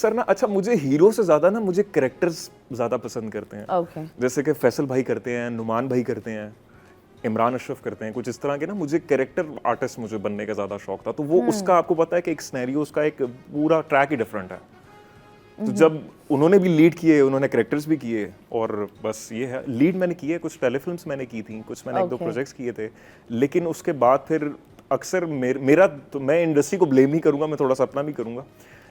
Sir ना अच्छा मुझे हीरो से ज्यादा ना मुझे कैरेक्टर्स ज्यादा पसंद करते हैं। ओके जैसे कि फैसल भाई करते हैं, नुमान भाई करते हैं, इमरान अशरफ करते हैं, कुछ इस तरह के ना मुझे कैरेक्टर आर्टिस्ट मुझे बनने का ज्यादा शौक था। तो वो उसका आपको पता है कि एक सिनेरियो उसका एक पूरा ट्रैक ही डिफरेंट है। तो जब उन्होंने भी लीड किए, उन्होंने कैरेक्टर्स भी किए और बस ये है लीड मैंने किए, कुछ टेलीफिल्म्स मैंने की थी, कुछ मैंने एक दो Okay. प्रोजेक्ट्स किए थे। लेकिन उसके बाद फिर अक्सर मेरा तो मैं इंडस्ट्री को ब्लेम ही करूंगा, मैं थोड़ा सा अपना भी करूंगा।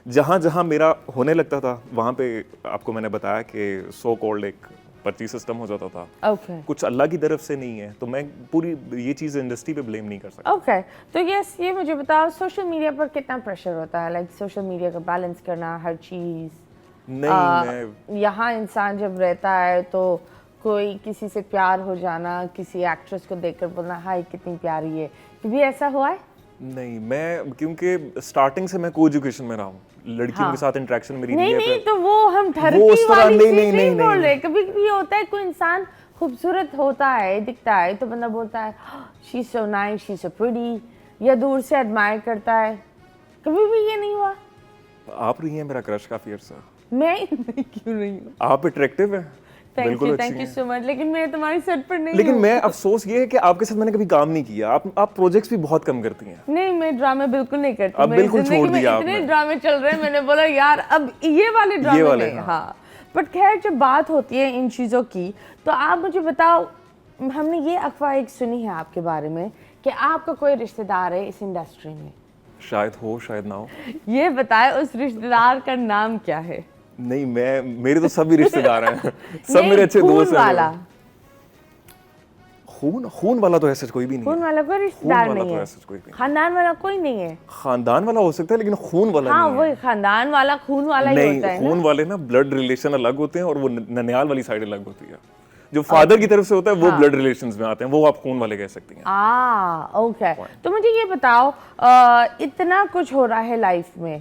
जहां जहां मेरा होने लगता था वहां पे आपको मैंने बताया कि सो कॉल्ड एक पर्ची सिस्टम हो जाता था। ओके कुछ अल्लाह की तरफ से नहीं है, तो मैं पूरी ये चीज़ इंडस्ट्री पे ब्लेम नहीं कर सकता। ओके तो यस ये मुझे बताओ सोशल मीडिया पर कितना प्रेशर होता है लाइक सोशल मीडिया का बैलेंस करना हर चीज़ नहीं मैं यहाँ इंसान जब रहता है तो कोई किसी से प्यार हो जाना किसी एक्ट्रेस को देखकर बोलना हाय कितनी प्यारी है कभी ऐसा हुआ है नहीं मैं क्योंकि स्टार्टिंग से मैं को एजुकेशन में रहा हूँ, लड़कियों हाँ। के साथ इंटरेक्शन मेरी नहीं है। नहीं तो वो हम वो ठरकी उस तरह वाली नहीं, चीज नहीं, नहीं नहीं, बोल नहीं। रहे कभी कभी होता है कोई इंसान खूबसूरत होता है दिखता है तो बंदा बोलता है she so nice she so pretty या दूर से एडमायर करता है कभी भी ये नहीं हुआ आप रही हैं मेरा क्रश काफी अरसा। मैं क्यों नहीं हूँ आप अट्रैक्टिव हैं, बिल्कुल अच्छी थैंक यू हैं। सो मच लेकिन मैं तुम्हारी सेट पर नहीं लेकिन हूँ मैं अफसोस ये है कि आपके साथ मैंने कभी काम नहीं किया। आप प्रोजेक्ट्स भी बहुत कम करती हैं। नहीं मैं ड्रामे बिल्कुल नहीं करती अब मेरी बिल्कुल जिंदगी छोड़ में दिया इतने आपने। ड्रामे चल रहे हैं मैंने बोला यार अब ये वाले ड्रामे वाले, नहीं हाँ। हाँ बट खैर जब बात होती है इन चीज़ों की तो आप मुझे बताओ हमने ये अफवाह एक सुनी है आपके बारे में कि आपका कोई रिश्तेदार है इस इंडस्ट्री में शायद हो शायद ना हो। ये बताए उस रिश्तेदार का नाम क्या है नहीं मैं मेरे तो सभी रिश्तेदार हैं सब नहीं, मेरे अच्छे खून दोस्त हैं। वाला खून वाला तो ऐसा कोई भी नहीं खून है। वाला कोई खून रिश्तेदार वाला नहीं तो है ऐसा कोई भी नहीं। खानदान वाला कोई नहीं है खानदान वाला हो सकता है लेकिन खून वाला हाँ नहीं वो खानदान वाला खून वाला है। ही नहीं होता है खून वाले ना ब्लड रिलेशन अलग होते हैं और वो ननियाल वाली साइड अलग होती है। जो फादर की तरफ से होता है वो ब्लड रिलेशंस में आते हैं, वो आप खून वाले कह सकती हैं। ओके तो मुझे ये बताओ इतना कुछ हो रहा है लाइफ में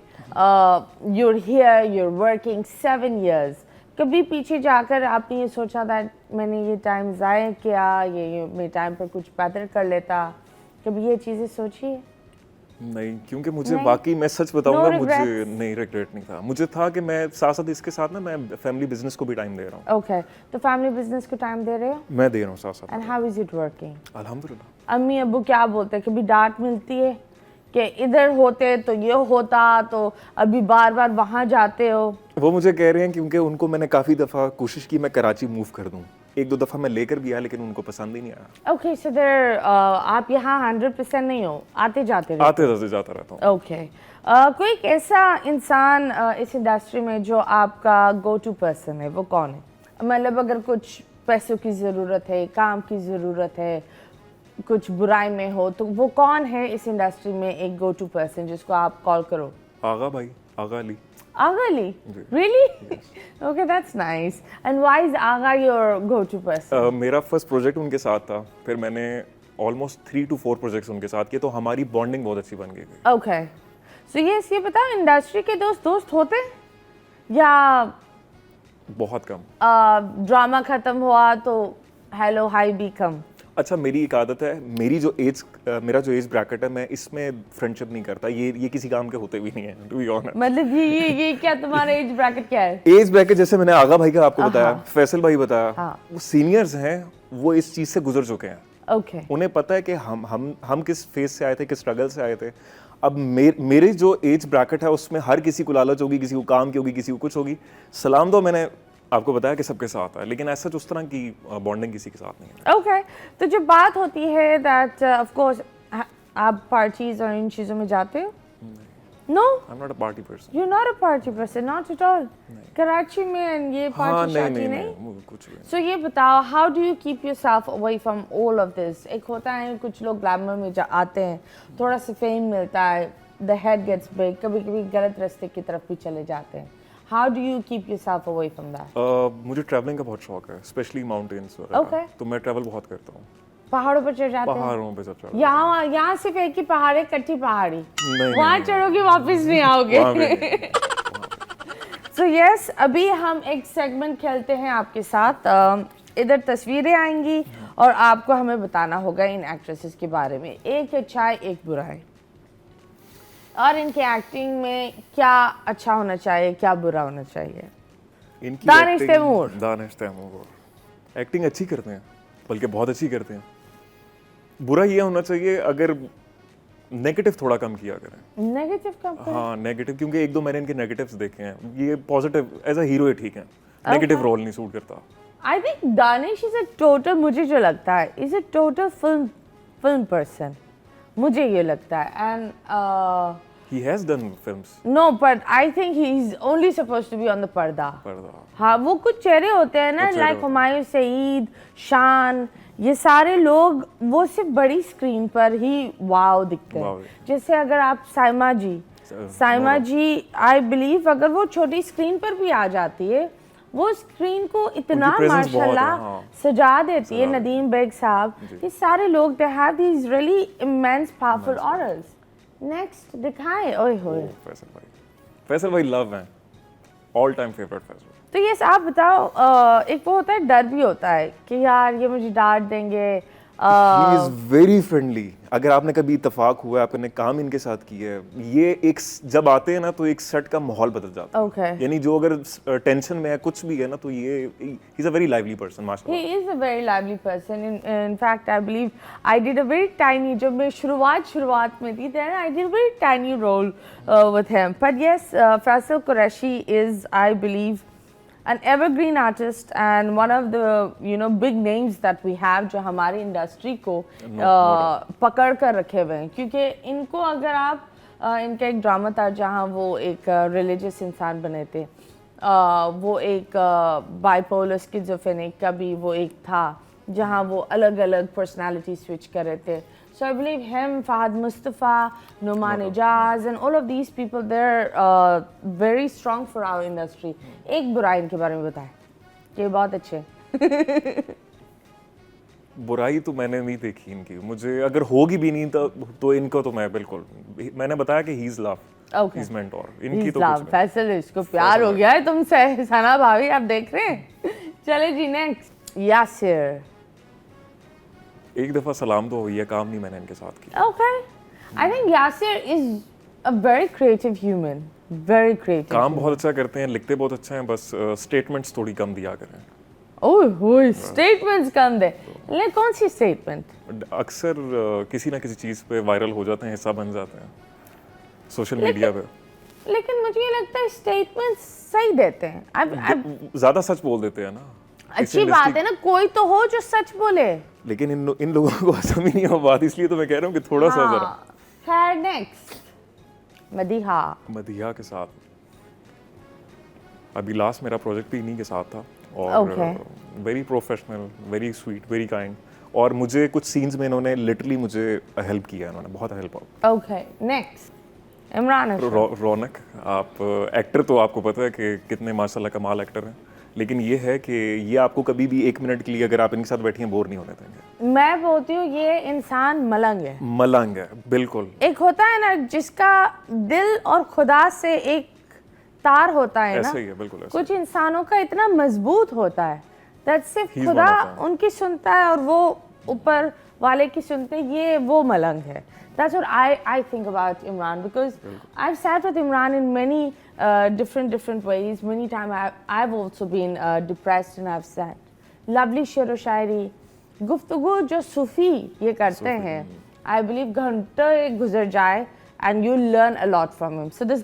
you're here you're working 7 years कभी पीछे जाकर आपने ये सोचा था मैंने ये टाइम ज़ाया किया ये मैं टाइम पर कुछ बेहतर कर लेता कभी ये चीज़ें सोची है नहीं क्योंकि मुझे नहीं? वाकई मैं सच बताऊंगा No मुझे regrets? नहीं रिग्रेट नहीं था। मुझे था कि मैं साथ साथ इसके साथ ना मैं फैमिली बिजनेस को भी टाइम दे रहा हूँ। ओके तो फैमिली बिजनेस को टाइम दे रहे हो मैं दे रहा हूँ साथ साथ। And how is it working अल्हम्दुलिल्लाह। अम्मी अब्बू क्या बोलते हैं कभी डांट मिलती है कि इधर होते तो ये होता तो अभी बार बार वहाँ जाते हो वो मुझे कह रहे हैं क्योंकि उनको मैंने काफ़ी दफ़ा कोशिश की मैं कराची मूव कर दूँ। एक दो दफ़ा मैं लेकर भी आया लेकिन उनको पसंद ही नहीं आया। ओके सो देयर आप यहाँ 100% नहीं हो आते जाते रहते आते जाते जाता रहता हूँ। ओके कोई एक ऐसा इंसान इस इंडस्ट्री में जो आपका गो टू पर्सन है वो कौन है मतलब अगर कुछ पैसों की ज़रूरत है काम की ज़रूरत है कुछ बुराई में हो तो वो कौन है इस इंडस्ट्री में एक गो टू पर्सन जिसको आप कॉल करो आगा भाई, आगा Ali. Aga Ali? Really? Okay, that's nice. And why is Aga your go-to person? मेरा फर्स्ट प्रोजेक्ट उनके साथ था, फिर मैंने ऑलमोस्ट 3 to 4 प्रोजेक्ट्स उनके साथ किए, तो हमारी बॉन्डिंग बहुत अच्छी बन गई। Okay. So yes, ये बताओ इंडस्ट्री के दोस्त होते हैं या बहुत कम। ड्रामा खत्म हुआ तो हेलो हाय बी कम अच्छा मेरी एक आदत है, मेरा जो एज ब्रैकेट है मैं इसमें फ्रेंडशिप नहीं करता। ये किसी काम के होते भी नहीं है टू बी ऑनेस्ट। मतलब ये क्या तुम्हारा एज ब्रैकेट क्या है एज ब्रैकेट जैसे मैंने आगा भाई का आपको बताया, फैसल भाई बताया, हाँ। वो सीनियर्स हैं, वो इस चीज से गुजर चुके हैं। ओके उन्हें पता है कि हम किस फेज से आए थे, किस स्ट्रगल से आए थे। अब मेरे जो एज ब्रैकेट है उसमें हर किसी को लालच होगी, किसी को काम की होगी, किसी को कुछ होगी। सलाम दो मैंने आपको बताया कि सबके साथ है, लेकिन ऐसा उस तरह की बॉन्डिंग किसी के साथ नहीं है। ओके तो जब बात होती है दैट ऑफ कोर्स आप पार्टीज और इन चीज़ों में जाते हो no I am not a party person. You're not a party person, not at all. Karachi में ये हाँ पार्टी नहीं शादी नहीं नहीं. नहीं कुछ भी। So ये बताओ, how do you keep yourself away from all of this? एक होता है कुछ लोग ग्लैमर में आते हैं, थोड़ा सा फेम मिलता है, the head gets big, कभी-कभी गलत रास्ते की तरफ भी चले जाते हैं. How do you keep yourself away from that? मुझे ट्रैवलिंग का बहुत शौक है, स्पेशली माउंटेन्स Okay. वगैरह, तो मैं ट्रैवल बहुत करता हूँ। पहाड़ों पर चढ़ जाते हैं. पहाड़ों पे सब चढ़ यहाँ सिर्फ एक ही पहाड़ है, कट्टी पहाड़ी. नहीं, वहाँ नहीं, चढ़ोगे वापस नहीं आओगे. वहाँ पे नहीं। So yes, अभी हम एक सेगमेंट खेलते हैं आपके साथ. इधर तस्वीरें आएंगी और आपको हमें बताना होगा इन एक्ट्रेसेस के बारे में. एक अच्छाई एक बुराई. और इनके एक्टिंग में क्या अच्छा होना चाहिए, क्या बुरा होना चाहिए? इनकी दानिश acting- तैमूर। दानिश तैमूर एक्टिंग अच्छी करते हैं, बल्कि बहुत अच्छी करते हैं। बुरा ये होना चाहिए अगर नेगेटिव थोड़ा कम किया करें। नेगेटिव का हाँ नेगेटिव, क्योंकि एक दो मैंने इनके नेगेटिव्स देखे हैं, ये पॉजिटिव एज अ हीरो ही ठीक है, नेगेटिव रोल नहीं सूट करता। I think Danish is a total, मुझे जो लगता है is a total film person, मुझे ये लगता है। And he has done films. No, but I think he is only supposed to be on the पर्दा। हाँ, वो कुछ चेहरे होते हैं ना, कुछ चेहरे लाइक होते हुमायूं सईद, शान, ये सारे लोग वो सिर्फ बड़ी स्क्रीन पर ही वाव दिखते वाव। हैं। जैसे अगर आप साइमा जी आई बिलीव अगर वो छोटी स्क्रीन पर भी आ जाती है, वो स्क्रीन को इतना उनकी presence बहुत है, माशाल्लाह हाँ। सजा देती है। सजा देती नदीम बेग साहब, ये सारे लोग they have these really immense powerful auras. Next दिखाएं, ओए होए। फैसल भाई लव है, ऑल टाइम फेवरेट फैसल। तो ये आप बताओ, एक वो होता है डर भी होता है कि यार ये मुझे डांट देंगे। He is very friendly. अगर आपने कभी इत्तेफाक हुआ, आपने काम इनके साथ किया है, ये एक जब आते हैं ना तो एक सेट का माहौल बदल जाता है। Okay. यानी जो अगर टेंशन में है कुछ भी है ना, तो ये he is a very lively person माशाल्लाह। He is a very lively person. In fact, I believe I did a very tiny, जब मैं शुरुआत में थी, then I did a very tiny role with him. But yes, Faisal Qureshi is, I believe, an evergreen artist and one of the big names that we have जो हमारी industry को पकड़ कर रखे हुए हैं। क्योंकि इनको अगर आप इनका एक ड्रामा था जहाँ वो एक रिलीजियस इंसान बने थे, वो एक बाइपोलर स्किज़ोफ्रेनिक का भी वो एक था जहाँ वो अलग अलग पर्सनालिटी स्विच कर रहे थे। So I believe him, Fahad Mustafa, Numan Ijaz, and all of these people, they're very strong for our industry. एक बुराई इनके बारे में बताएं, ये बहुत अच्छे। बुराई तो मैंने नहीं देखी इनकी, मुझे अगर होगी भी नहीं तो इनको तो मैं बिल्कुल, मैंने बताया कि he is love, he is mentor, इनकी तो कुछ नहीं। फैसल, इसको प्यार हो गया है तुमसे, सना भाभी, आप देख रहे हैं। चले जी नेक्स्ट, यासिर। एक दफा सलाम तो हुई है, काम नहीं मैंने इनके साथ किया। Okay, I think Yasir is a very creative human, very creative. काम बहुत अच्छा करते हैं, लिखते बहुत अच्छा है, बस स्टेटमेंट्स थोड़ी कम दिया करें। ओह स्टेटमेंट्स कम दे। ले कौन सी स्टेटमेंट? अक्सर किसी ना किसी चीज़ पे वायरल हो जाते हैं, हिस्सा बन जाते हैं सोशल मीडिया पे। लेकिन मुझे ये लगता है स्टेटमेंट्स सही देते हैं। ज़्यादा सच बोल देते हैं ना। अच्छी बात है ना, कोई तो हो जो सच बोले। लेकिन इन लोगों को समझ नहीं हो बात, इसलिए तो मैं कह रहा हूँ कि थोड़ा सा जरा। खैर नेक्स्ट, मदीहा के साथ अभी लास्ट मेरा प्रोजेक्ट भी इन्हीं के साथ था, और very professional, very sweet, very kind, और मुझे कुछ सीन्स में इन्होंने लिटरली मुझे हेल्प किया, इन्होंने बहुत help. Okay next, Imran Ashraf. Raunak, आप एक्टर तो आपको पता है कि कितने माशाल्लाह कमाल एक्टर हैं, लेकिन ये है कि ये आपको कभी भी एक मिनट के लिए अगर आप इनके साथ बैठी हैं बोर नहीं होने देंगे। मैं बोलती हूँ ये इंसान मलंग है। मलंग है, बिल्कुल। एक होता है ना जिसका दिल और खुदा से एक तार होता है ना, ऐसे ही है, बिल्कुल ऐसे। कुछ इंसानों का इतना मजबूत होता है दैट सिर्फ खुदा उनकी सुनता है और वो ऊपर वाले की सुनते हैं, ये वो मलंग है। That's what I think about Imran, because I've sat with Imran in many different ways. Many times I've also been depressed and I've sat. Lovely शेर व शायरी, गुफ्तगू जो सूफी ये करते हैं, I believe घंटे गुजर जाए and you learn a lot from him. So this